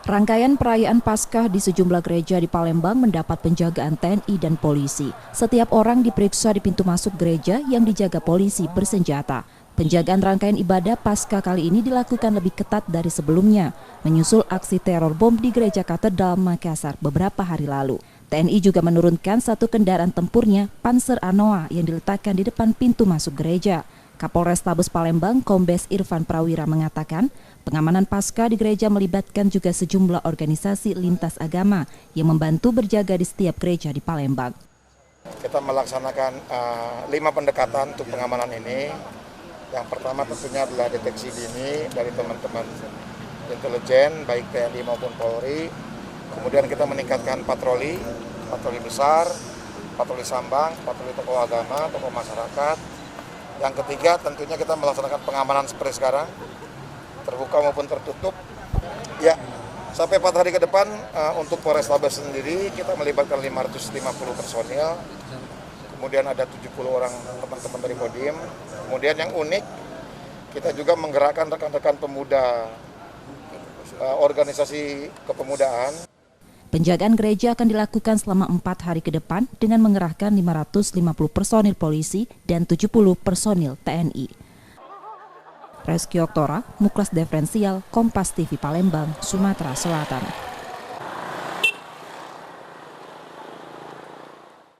Rangkaian perayaan Paskah di sejumlah gereja di Palembang mendapat penjagaan TNI dan polisi. Setiap orang diperiksa di pintu masuk gereja yang dijaga polisi bersenjata. Penjagaan rangkaian ibadah Paskah kali ini dilakukan lebih ketat dari sebelumnya, menyusul aksi teror bom di Gereja Katedral Makassar beberapa hari lalu. TNI juga menurunkan satu kendaraan tempurnya, Panzer Anoa, yang diletakkan di depan pintu masuk gereja. Kapolrestabes Palembang, Kombes Irfan Prawira mengatakan, pengamanan Paskah di gereja melibatkan juga sejumlah organisasi lintas agama yang membantu berjaga di setiap gereja di Palembang. Kita melaksanakan 5 pendekatan untuk pengamanan ini. Yang pertama tentunya adalah deteksi dini dari teman-teman intelijen, baik TNI maupun Polri. Kemudian kita meningkatkan patroli besar, patroli sambang, patroli tokoh agama, tokoh masyarakat. Yang ketiga tentunya kita melaksanakan pengamanan seperti sekarang, terbuka maupun tertutup. Ya, sampai 4 hari ke depan untuk Polrestabes sendiri kita melibatkan 550 personil. Kemudian ada 70 orang teman-teman dari Kodim. Kemudian yang unik, kita juga menggerakkan rekan-rekan pemuda, organisasi kepemudaan. Penjagaan gereja akan dilakukan selama 4 hari ke depan dengan mengerahkan 550 personil polisi dan 70 personil TNI. Reski Oktora, Muklas Diferensial, Kompas TV Palembang, Sumatera Selatan.